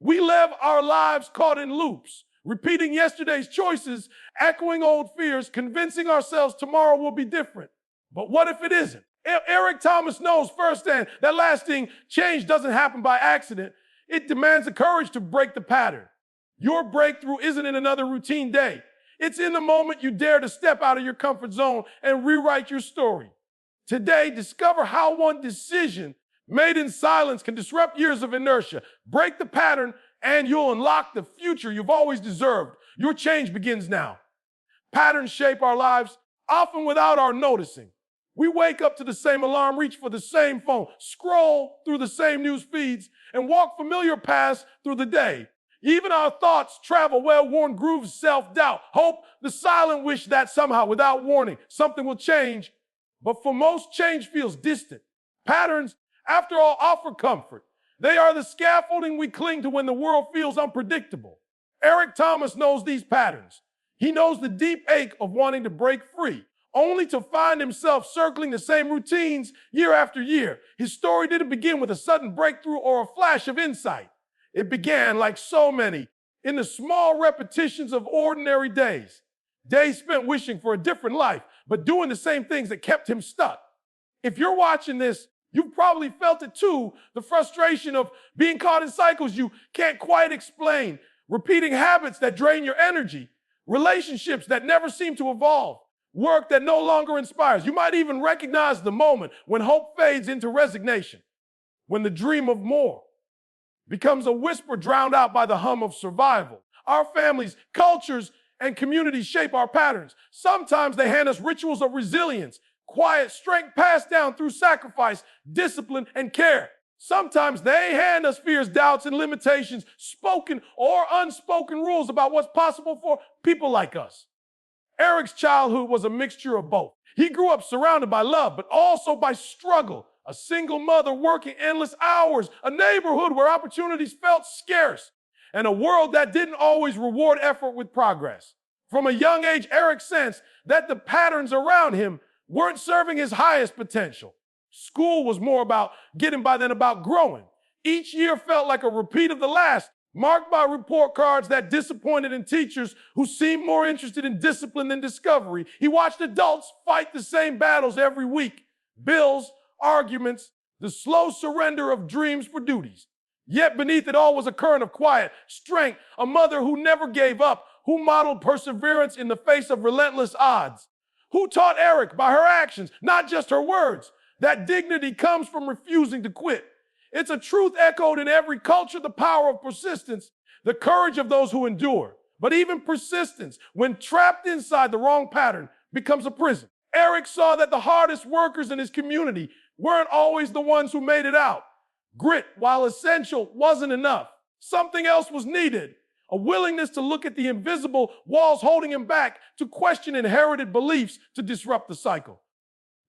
We live our lives caught in loops, repeating yesterday's choices, echoing old fears, convincing ourselves tomorrow will be different. But what if it isn't? Eric Thomas knows firsthand that lasting change doesn't happen by accident. It demands the courage to break the pattern. Your breakthrough isn't in another routine day. It's in the moment you dare to step out of your comfort zone and rewrite your story. Today, discover how one decision made in silence can disrupt years of inertia. Break the pattern and you'll unlock the future you've always deserved. Your change begins now. Patterns shape our lives, often without our noticing. We wake up to the same alarm, reach for the same phone, scroll through the same news feeds, and walk familiar paths through the day. Even our thoughts travel well-worn grooves, self-doubt, hope, the silent wish that somehow, without warning, something will change. But for most, change feels distant. Patterns, after all, offer comfort. They are the scaffolding we cling to when the world feels unpredictable. Eric Thomas knows these patterns. He knows the deep ache of wanting to break free, only to find himself circling the same routines year after year. His story didn't begin with a sudden breakthrough or a flash of insight. It began, like so many, in the small repetitions of ordinary days. Days spent wishing for a different life, but doing the same things that kept him stuck. If you're watching this, you've probably felt it too, the frustration of being caught in cycles you can't quite explain, repeating habits that drain your energy, relationships that never seem to evolve, work that no longer inspires. You might even recognize the moment when hope fades into resignation, when the dream of more becomes a whisper drowned out by the hum of survival. Our families, cultures, and communities shape our patterns. Sometimes they hand us rituals of resilience, quiet strength passed down through sacrifice, discipline, and care. Sometimes they hand us fears, doubts, and limitations, spoken or unspoken rules about what's possible for people like us. Eric's childhood was a mixture of both. He grew up surrounded by love, but also by struggle. A single mother working endless hours, a neighborhood where opportunities felt scarce, and a world that didn't always reward effort with progress. From a young age, Eric sensed that the patterns around him weren't serving his highest potential. School was more about getting by than about growing. Each year felt like a repeat of the last, marked by report cards that disappointed and teachers who seemed more interested in discipline than discovery. He watched adults fight the same battles every week. Bills, arguments, the slow surrender of dreams for duties. Yet beneath it all was a current of quiet strength, a mother who never gave up, who modeled perseverance in the face of relentless odds, who taught Eric by her actions, not just her words, that dignity comes from refusing to quit. It's a truth echoed in every culture, the power of persistence, the courage of those who endure. But even persistence, when trapped inside the wrong pattern, becomes a prison. Eric saw that the hardest workers in his community weren't always the ones who made it out. Grit, while essential, wasn't enough. Something else was needed. A willingness to look at the invisible walls holding him back, to question inherited beliefs, to disrupt the cycle.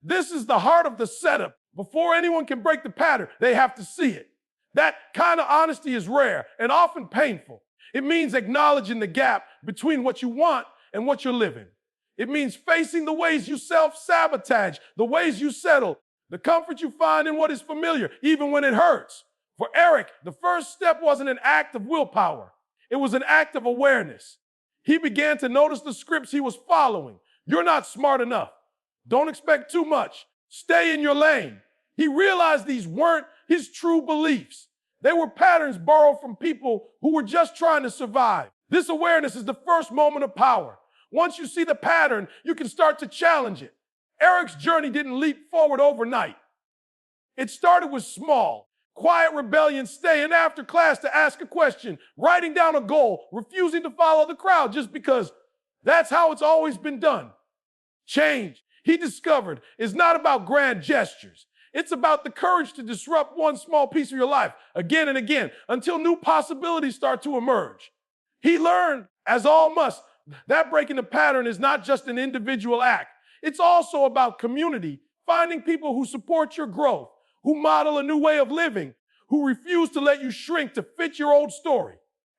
This is the heart of the setup. Before anyone can break the pattern, they have to see it. That kind of honesty is rare and often painful. It means acknowledging the gap between what you want and what you're living. It means facing the ways you self-sabotage, the ways you settle, the comfort you find in what is familiar, even when it hurts. For Eric, the first step wasn't an act of willpower. It was an act of awareness. He began to notice the scripts he was following. You're not smart enough. Don't expect too much. Stay in your lane. He realized these weren't his true beliefs. They were patterns borrowed from people who were just trying to survive. This awareness is the first moment of power. Once you see the pattern, you can start to challenge it. Eric's journey didn't leap forward overnight. It started with small, quiet rebellion, staying after class to ask a question, writing down a goal, refusing to follow the crowd just because that's how it's always been done. Change, he discovered, is not about grand gestures. It's about the courage to disrupt one small piece of your life again and again until new possibilities start to emerge. He learned, as all must, that breaking the pattern is not just an individual act. It's also about community, finding people who support your growth, who model a new way of living, who refuse to let you shrink to fit your old story.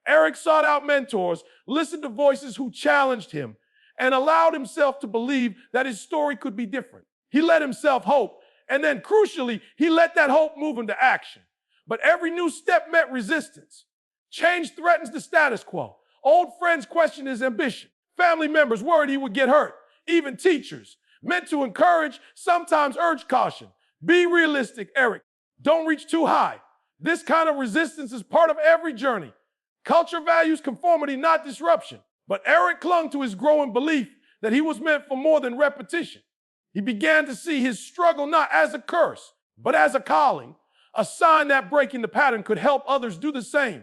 Eric sought out mentors, listened to voices who challenged him, and allowed himself to believe that his story could be different. He let himself hope, and then crucially, he let that hope move into action. But every new step met resistance. Change threatens the status quo. Old friends question his ambition. Family members worried he would get hurt. Even teachers, meant to encourage, sometimes urge caution. Be realistic, Eric. Don't reach too high. This kind of resistance is part of every journey. Culture values conformity, not disruption. But Eric clung to his growing belief that he was meant for more than repetition. He began to see his struggle not as a curse, but as a calling, a sign that breaking the pattern could help others do the same.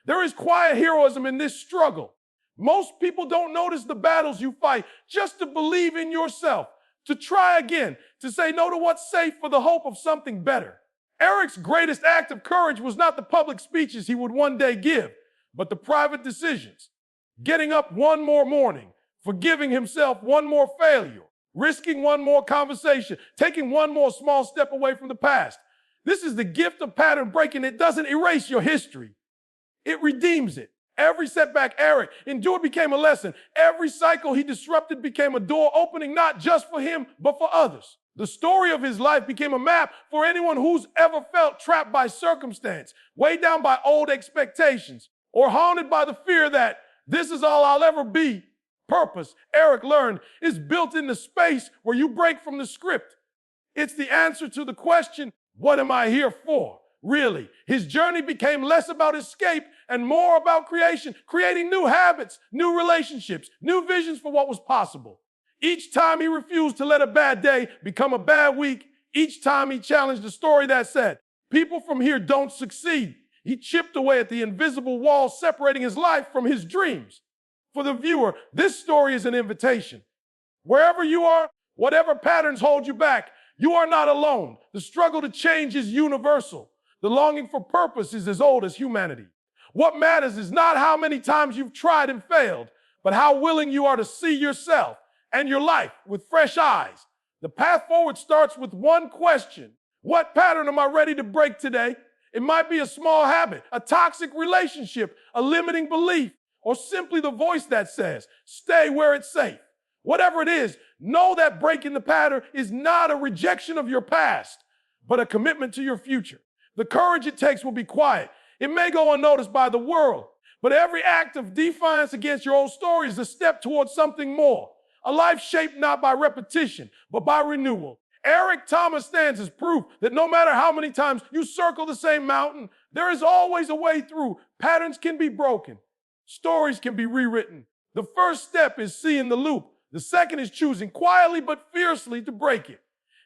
There is quiet heroism in this struggle. Most people don't notice the battles you fight just to believe in yourself, to try again, to say no to what's safe for the hope of something better. Eric's greatest act of courage was not the public speeches he would one day give, but the private decisions. Getting up one more morning, forgiving himself one more failure, risking one more conversation, taking one more small step away from the past. This is the gift of pattern breaking. It doesn't erase your history. It redeems it. Every setback Eric endured became a lesson. Every cycle he disrupted became a door opening not just for him, but for others. The story of his life became a map for anyone who's ever felt trapped by circumstance, weighed down by old expectations, or haunted by the fear that this is all I'll ever be. Purpose, Eric learned, is built in the space where you break from the script. It's the answer to the question, what am I here for? Really, his journey became less about escape and more about creation, creating new habits, new relationships, new visions for what was possible. Each time he refused to let a bad day become a bad week, each time he challenged the story that said, people from here don't succeed. He chipped away at the invisible wall separating his life from his dreams. For the viewer, this story is an invitation. Wherever you are, whatever patterns hold you back, you are not alone. The struggle to change is universal. The longing for purpose is as old as humanity. What matters is not how many times you've tried and failed, but how willing you are to see yourself and your life with fresh eyes. The path forward starts with one question. What pattern am I ready to break today? It might be a small habit, a toxic relationship, a limiting belief, or simply the voice that says, stay where it's safe. Whatever it is, know that breaking the pattern is not a rejection of your past, but a commitment to your future. The courage it takes will be quiet. It may go unnoticed by the world, but every act of defiance against your old story is a step towards something more. A life shaped not by repetition, but by renewal. Eric Thomas stands as proof that no matter how many times you circle the same mountain, there is always a way through. Patterns can be broken. Stories can be rewritten. The first step is seeing the loop. The second is choosing quietly but fiercely to break it.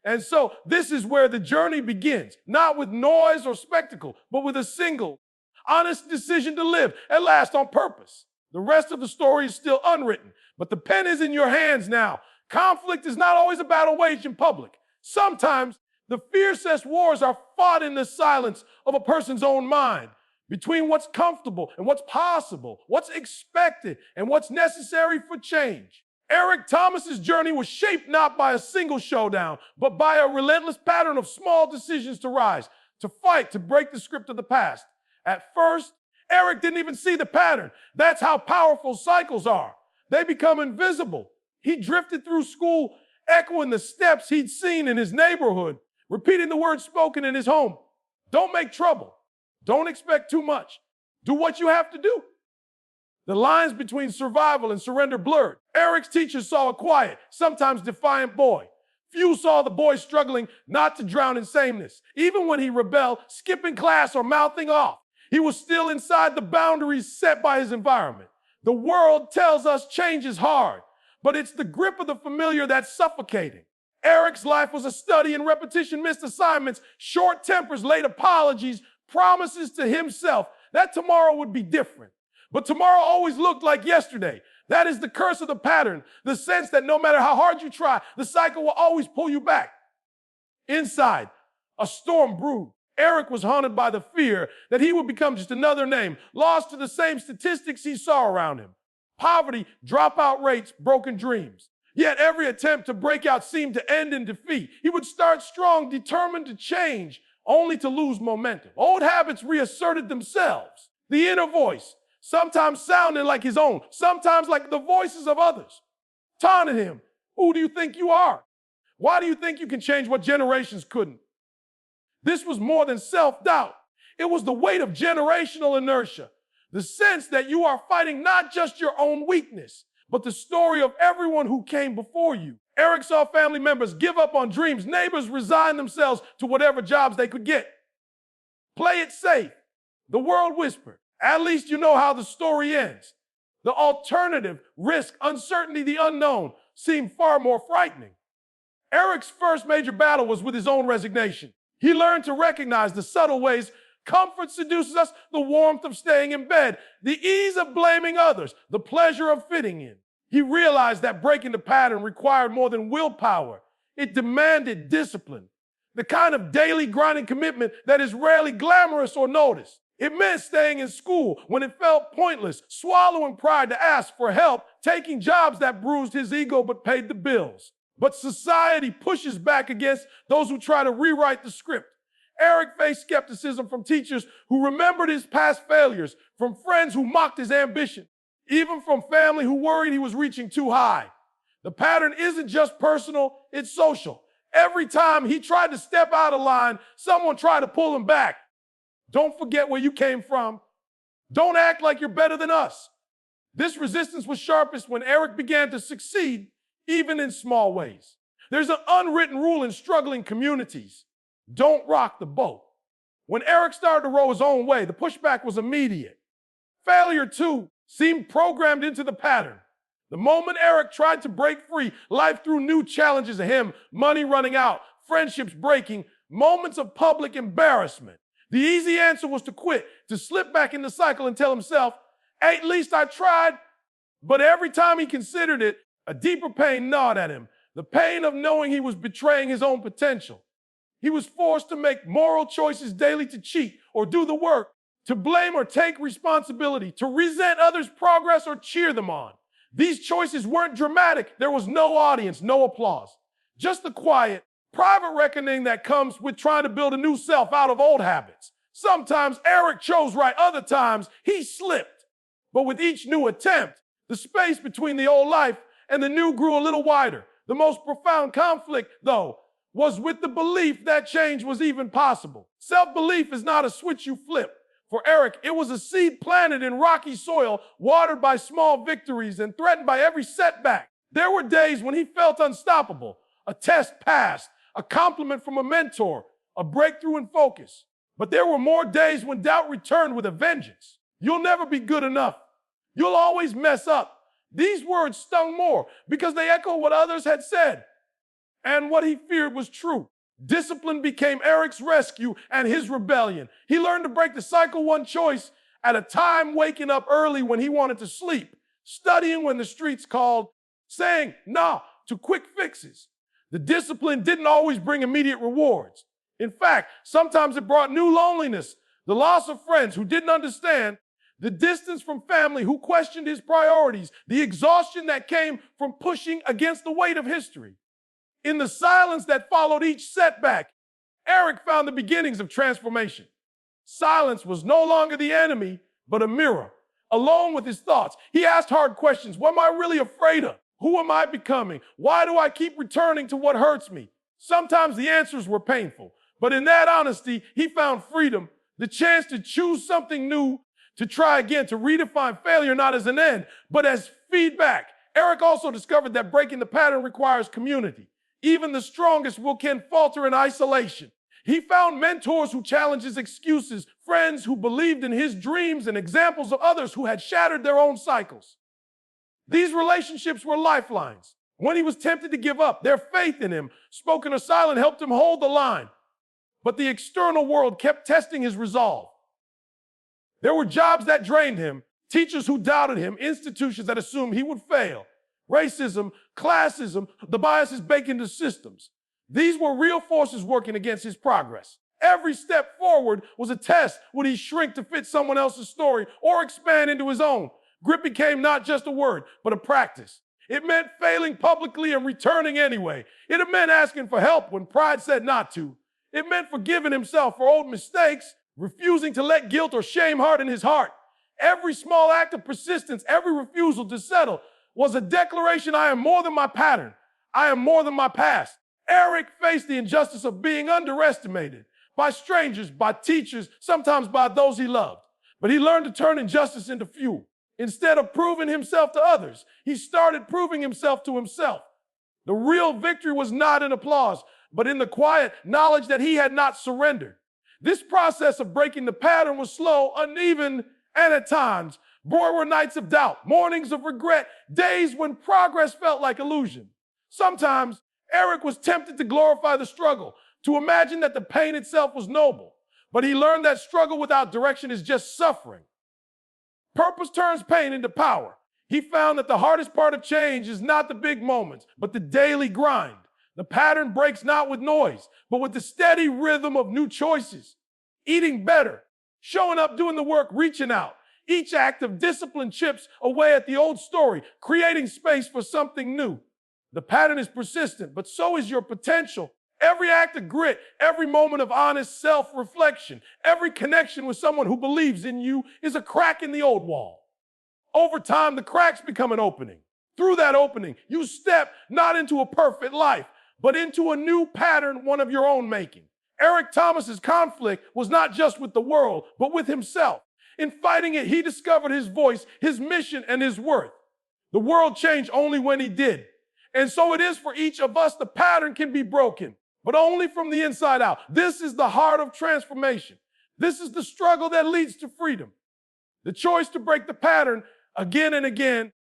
And so this is where the journey begins, not with noise or spectacle, but with a single, honest decision to live at last on purpose. The rest of the story is still unwritten, but the pen is in your hands now. Conflict is not always a battle waged in public. Sometimes the fiercest wars are fought in the silence of a person's own mind, between what's comfortable and what's possible, what's expected and what's necessary for change. Eric Thomas's journey was shaped not by a single showdown, but by a relentless pattern of small decisions to rise, to fight, to break the script of the past. At first, Eric didn't even see the pattern. That's how powerful cycles are. They become invisible. He drifted through school, echoing the steps he'd seen in his neighborhood, repeating the words spoken in his home. Don't make trouble. Don't expect too much. Do what you have to do. The lines between survival and surrender blurred. Eric's teachers saw a quiet, sometimes defiant boy. Few saw the boy struggling not to drown in sameness. Even when he rebelled, skipping class or mouthing off, he was still inside the boundaries set by his environment. The world tells us change is hard, but it's the grip of the familiar that's suffocating. Eric's life was a study in repetition, missed assignments, short tempers, late apologies, promises to himself that tomorrow would be different. But tomorrow always looked like yesterday. That is the curse of the pattern, the sense that no matter how hard you try, the cycle will always pull you back. Inside, a storm brewed. Eric was haunted by the fear that he would become just another name, lost to the same statistics he saw around him. Poverty, dropout rates, broken dreams. Yet every attempt to break out seemed to end in defeat. He would start strong, determined to change, only to lose momentum. Old habits reasserted themselves. The inner voice, sometimes sounding like his own, sometimes like the voices of others, taunted him. Who do you think you are? Why do you think you can change what generations couldn't? This was more than self-doubt. It was the weight of generational inertia. The sense that you are fighting not just your own weakness, but the story of everyone who came before you. Eric saw family members give up on dreams. Neighbors resign themselves to whatever jobs they could get. Play it safe. The world whispered. At least you know how the story ends. The alternative, risk, uncertainty, the unknown, seemed far more frightening. Eric's first major battle was with his own resignation. He learned to recognize the subtle ways comfort seduces us, the warmth of staying in bed, the ease of blaming others, the pleasure of fitting in. He realized that breaking the pattern required more than willpower. It demanded discipline, the kind of daily grinding commitment that is rarely glamorous or noticed. It meant staying in school when it felt pointless, swallowing pride to ask for help, taking jobs that bruised his ego but paid the bills. But society pushes back against those who try to rewrite the script. Eric faced skepticism from teachers who remembered his past failures, from friends who mocked his ambition, even from family who worried he was reaching too high. The pattern isn't just personal, it's social. Every time he tried to step out of line, someone tried to pull him back. Don't forget where you came from. Don't act like you're better than us. This resistance was sharpest when Eric began to succeed, even in small ways. There's an unwritten rule in struggling communities. Don't rock the boat. When Eric started to row his own way, the pushback was immediate. Failure, too, seemed programmed into the pattern. The moment Eric tried to break free, life threw new challenges at him, money running out, friendships breaking, moments of public embarrassment. The easy answer was to quit, to slip back in the cycle and tell himself, at least I tried. But every time he considered it, a deeper pain gnawed at him, the pain of knowing he was betraying his own potential. He was forced to make moral choices daily, to cheat or do the work, to blame or take responsibility, to resent others' progress or cheer them on. These choices weren't dramatic. There was no audience, no applause. Just the quiet, private reckoning that comes with trying to build a new self out of old habits. Sometimes Eric chose right, other times he slipped. But with each new attempt, the space between the old life and the new grew a little wider. The most profound conflict, though, was with the belief that change was even possible. Self-belief is not a switch you flip. For Eric, it was a seed planted in rocky soil, watered by small victories and threatened by every setback. There were days when he felt unstoppable. A test passed, a compliment from a mentor, a breakthrough in focus. But there were more days when doubt returned with a vengeance. You'll never be good enough. You'll always mess up. These words stung more because they echoed what others had said. And what he feared was true. Discipline became Eric's rescue and his rebellion. He learned to break the cycle one choice at a time, waking up early when he wanted to sleep, studying when the streets called, saying no to quick fixes. The discipline didn't always bring immediate rewards. In fact, sometimes it brought new loneliness, the loss of friends who didn't understand, the distance from family who questioned his priorities, the exhaustion that came from pushing against the weight of history. In the silence that followed each setback, Eric found the beginnings of transformation. Silence was no longer the enemy, but a mirror. Alone with his thoughts, he asked hard questions. What am I really afraid of? Who am I becoming? Why do I keep returning to what hurts me? Sometimes the answers were painful, but in that honesty, he found freedom, the chance to choose something new, to try again, to redefine failure not as an end, but as feedback. Eric also discovered that breaking the pattern requires community. Even the strongest can falter in isolation. He found mentors who challenged his excuses, friends who believed in his dreams, and examples of others who had shattered their own cycles. These relationships were lifelines. When he was tempted to give up, their faith in him, spoken or silent, helped him hold the line. But the external world kept testing his resolve. There were jobs that drained him, teachers who doubted him, institutions that assumed he would fail. Racism, classism, the biases baked into systems. These were real forces working against his progress. Every step forward was a test. Would he shrink to fit someone else's story or expand into his own? Grit became not just a word, but a practice. It meant failing publicly and returning anyway. It meant asking for help when pride said not to. It meant forgiving himself for old mistakes, refusing to let guilt or shame harden his heart. Every small act of persistence, every refusal to settle, was a declaration: I am more than my pattern. I am more than my past. Eric faced the injustice of being underestimated by strangers, by teachers, sometimes by those he loved. But he learned to turn injustice into fuel. Instead of proving himself to others, he started proving himself to himself. The real victory was not in applause, but in the quiet knowledge that he had not surrendered. This process of breaking the pattern was slow, uneven, and at times, there were nights of doubt, mornings of regret, days when progress felt like illusion. Sometimes, Eric was tempted to glorify the struggle, to imagine that the pain itself was noble. But he learned that struggle without direction is just suffering. Purpose turns pain into power. He found that the hardest part of change is not the big moments, but the daily grind. The pattern breaks not with noise, but with the steady rhythm of new choices. Eating better, showing up, doing the work, reaching out. Each act of discipline chips away at the old story, creating space for something new. The pattern is persistent, but so is your potential. Every act of grit, every moment of honest self-reflection, every connection with someone who believes in you is a crack in the old wall. Over time, the cracks become an opening. Through that opening, you step not into a perfect life, but into a new pattern, one of your own making. Eric Thomas's conflict was not just with the world, but with himself. In fighting it, he discovered his voice, his mission, and his worth. The world changed only when he did. And so it is for each of us. The pattern can be broken, but only from the inside out. This is the heart of transformation. This is the struggle that leads to freedom. The choice to break the pattern again and again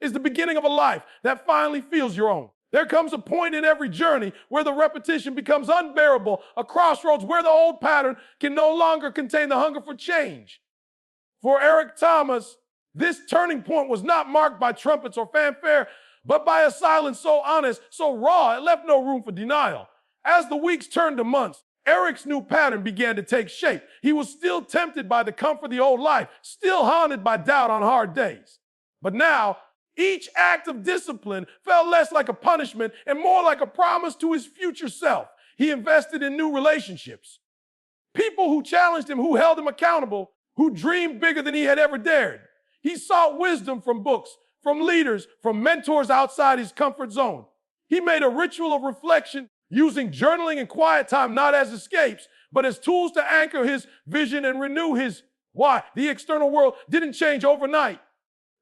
is the beginning of a life that finally feels your own. There comes a point in every journey where the repetition becomes unbearable, a crossroads where the old pattern can no longer contain the hunger for change. For Eric Thomas, this turning point was not marked by trumpets or fanfare, but by a silence so honest, so raw, it left no room for denial. As the weeks turned to months, Eric's new pattern began to take shape. He was still tempted by the comfort of the old life, still haunted by doubt on hard days. But now, each act of discipline felt less like a punishment and more like a promise to his future self. He invested in new relationships. People who challenged him, who held him accountable, who dreamed bigger than he had ever dared. He sought wisdom from books, from leaders, from mentors outside his comfort zone. He made a ritual of reflection, using journaling and quiet time not as escapes, but as tools to anchor his vision and renew his why. The external world didn't change overnight.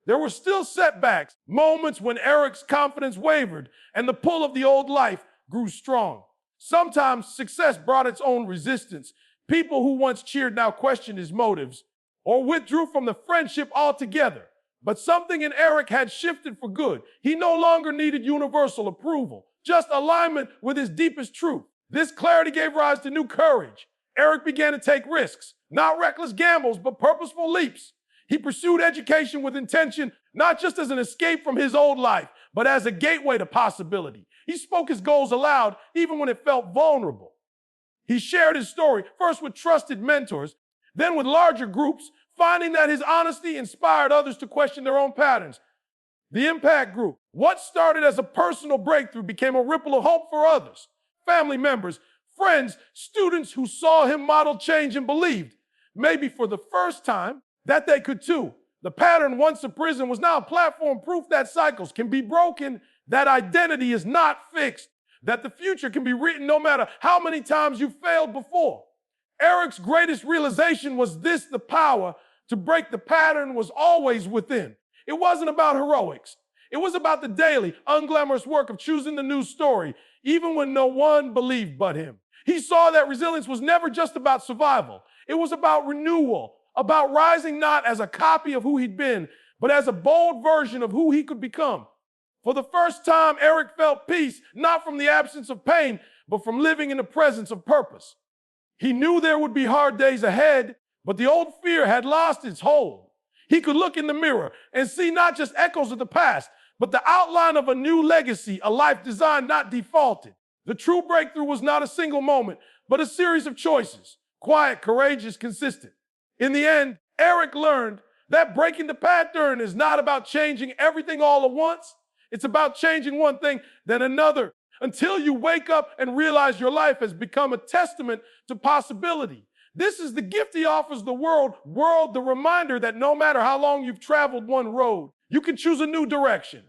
There were still setbacks, moments when Eric's confidence wavered and the pull of the old life grew strong. Sometimes success brought its own resistance. People who once cheered now questioned his motives or withdrew from the friendship altogether. But something in Eric had shifted for good. He no longer needed universal approval, just alignment with his deepest truth. This clarity gave rise to new courage. Eric began to take risks, not reckless gambles, but purposeful leaps. He pursued education with intention, not just as an escape from his old life, but as a gateway to possibility. He spoke his goals aloud, even when it felt vulnerable. He shared his story, first with trusted mentors, then with larger groups, finding that his honesty inspired others to question their own patterns. The impact grew. What started as a personal breakthrough became a ripple of hope for others. Family members, friends, students who saw him model change and believed, maybe for the first time, that they could too. The pattern, once a prison, was now a platform proof that cycles can be broken, that identity is not fixed, that the future can be written no matter how many times you failed before. Eric's greatest realization was this: the power to break the pattern was always within. It wasn't about heroics. It was about the daily, unglamorous work of choosing the new story, even when no one believed but him. He saw that resilience was never just about survival. It was about renewal, about rising not as a copy of who he'd been, but as a bold version of who he could become. For the first time, Eric felt peace, not from the absence of pain, but from living in the presence of purpose. He knew there would be hard days ahead, but the old fear had lost its hold. He could look in the mirror and see not just echoes of the past, but the outline of a new legacy, a life designed, not defaulted. The true breakthrough was not a single moment, but a series of choices, quiet, courageous, consistent. In the end, Eric learned that breaking the pattern is not about changing everything all at once. It's about changing one thing, then another, until you wake up and realize your life has become a testament to possibility. This is the gift he offers the world, the reminder that no matter how long you've traveled one road, you can choose a new direction.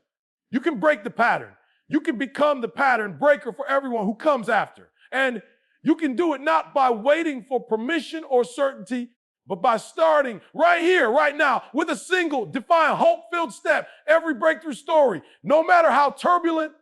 You can break the pattern. You can become the pattern breaker for everyone who comes after. And you can do it not by waiting for permission or certainty, But by starting right here, right now, with a single, defiant, hope-filled step, every breakthrough story, no matter how turbulent,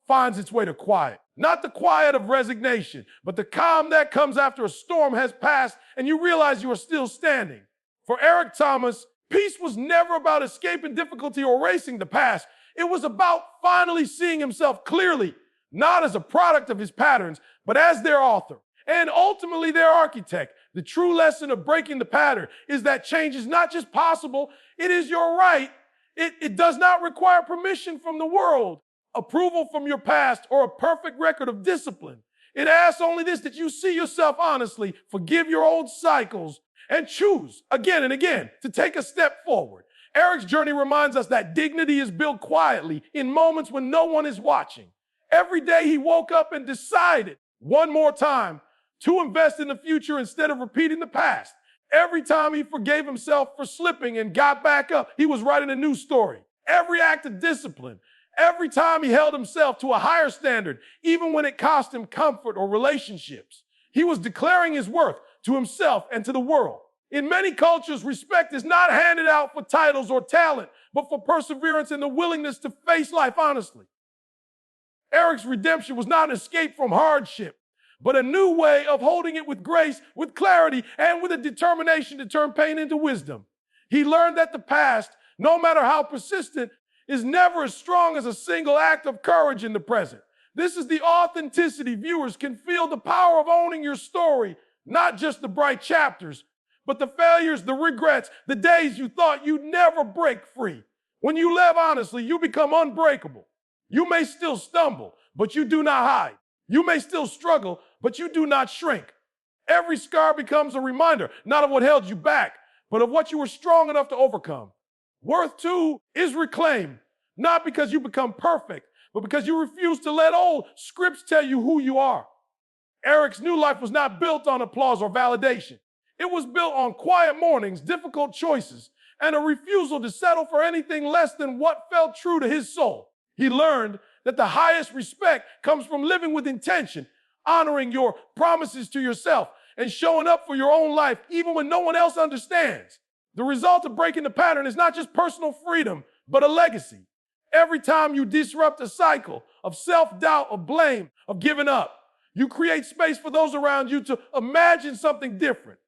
finds its way to quiet. Not the quiet of resignation, but the calm that comes after a storm has passed and you realize you are still standing. For Eric Thomas, peace was never about escaping difficulty or erasing the past. It was about finally seeing himself clearly, not as a product of his patterns, but as their author and ultimately their architect. The true lesson of breaking the pattern is that change is not just possible, it is your right. It does not require permission from the world, approval from your past, or a perfect record of discipline. It asks only this, that you see yourself honestly, forgive your old cycles, and choose again and again to take a step forward. Eric's journey reminds us that dignity is built quietly in moments when no one is watching. Every day he woke up and decided one more time to invest in the future instead of repeating the past. Every time he forgave himself for slipping and got back up, he was writing a new story. Every act of discipline, every time he held himself to a higher standard, even when it cost him comfort or relationships, he was declaring his worth to himself and to the world. In many cultures, respect is not handed out for titles or talent, but for perseverance and the willingness to face life honestly. Eric's redemption was not an escape from hardship, but a new way of holding it with grace, with clarity, and with a determination to turn pain into wisdom. He learned that the past, no matter how persistent, is never as strong as a single act of courage in the present. This is the authenticity viewers can feel, the power of owning your story, not just the bright chapters, but the failures, the regrets, the days you thought you'd never break free. When you live honestly, you become unbreakable. You may still stumble, but you do not hide. You may still struggle, but you do not shrink. Every scar becomes a reminder, not of what held you back, but of what you were strong enough to overcome. Worth, too, is reclaimed, not because you become perfect, but because you refuse to let old scripts tell you who you are. Eric's new life was not built on applause or validation. It was built on quiet mornings, difficult choices, and a refusal to settle for anything less than what felt true to his soul. He learned that the highest respect comes from living with intention, honoring your promises to yourself, and showing up for your own life even when no one else understands. The result of breaking the pattern is not just personal freedom, but a legacy. Every time you disrupt a cycle of self-doubt, of blame, of giving up, you create space for those around you to imagine something different.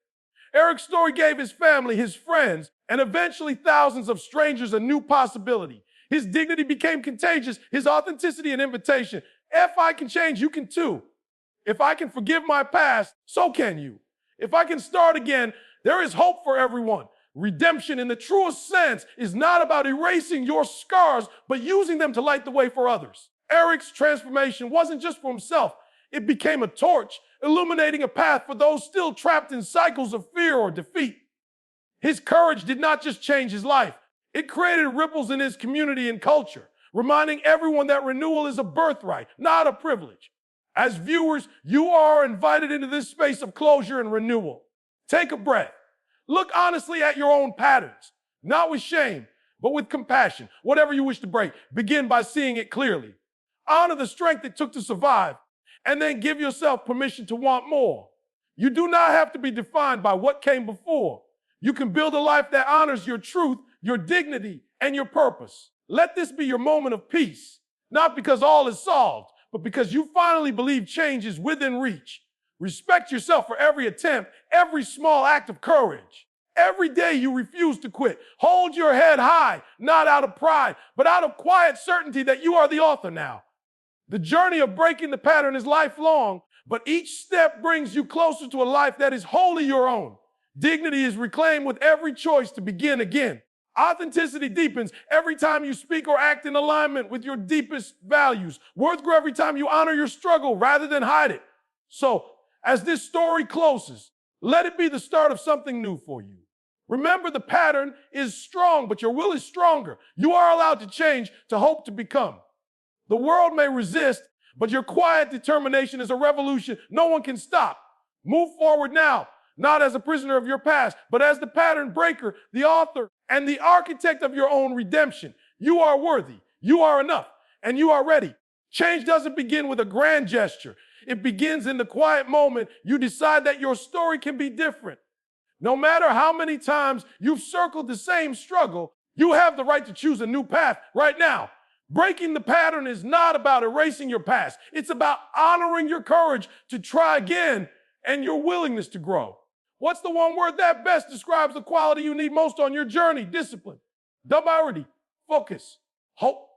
Eric's story gave his family, his friends, and eventually thousands of strangers a new possibility. His dignity became contagious, his authenticity an invitation. If I can change, you can too. If I can forgive my past, so can you. If I can start again, there is hope for everyone. Redemption in the truest sense is not about erasing your scars, but using them to light the way for others. Eric's transformation wasn't just for himself. It became a torch, illuminating a path for those still trapped in cycles of fear or defeat. His courage did not just change his life. It created ripples in his community and culture, reminding everyone that renewal is a birthright, not a privilege. As viewers, you are invited into this space of closure and renewal. Take a breath. Look honestly at your own patterns, not with shame, but with compassion. Whatever you wish to break, begin by seeing it clearly. Honor the strength it took to survive, and then give yourself permission to want more. You do not have to be defined by what came before. You can build a life that honors your truth, your dignity, and your purpose. Let this be your moment of peace, not because all is solved, but because you finally believe change is within reach. Respect yourself for every attempt, every small act of courage. Every day you refuse to quit. Hold your head high, not out of pride, but out of quiet certainty that you are the author now. The journey of breaking the pattern is lifelong, but each step brings you closer to a life that is wholly your own. Dignity is reclaimed with every choice to begin again. Authenticity deepens every time you speak or act in alignment with your deepest values. Worth grows every time you honor your struggle rather than hide it. So, as this story closes, let it be the start of something new for you. Remember, the pattern is strong, but your will is stronger. You are allowed to change, to hope, to become. The world may resist, but your quiet determination is a revolution no one can stop. Move forward now, not as a prisoner of your past, but as the pattern breaker, the author, and the architect of your own redemption. You are worthy, you are enough, and you are ready. Change doesn't begin with a grand gesture. It begins in the quiet moment you decide that your story can be different. No matter how many times you've circled the same struggle, you have the right to choose a new path right now. Breaking the pattern is not about erasing your past. It's about honoring your courage to try again and your willingness to grow. What's the one word that best describes the quality you need most on your journey? Discipline, double focus, hope,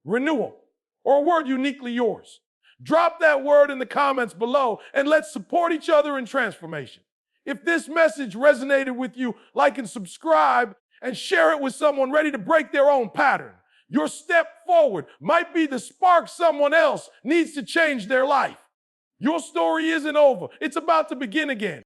renewal, or a word uniquely yours. Drop that word in the comments below and let's support each other in transformation. If this message resonated with you, like and subscribe and share it with someone ready to break their own pattern. Your step forward might be the spark someone else needs to change their life. Your story isn't over. It's about to begin again.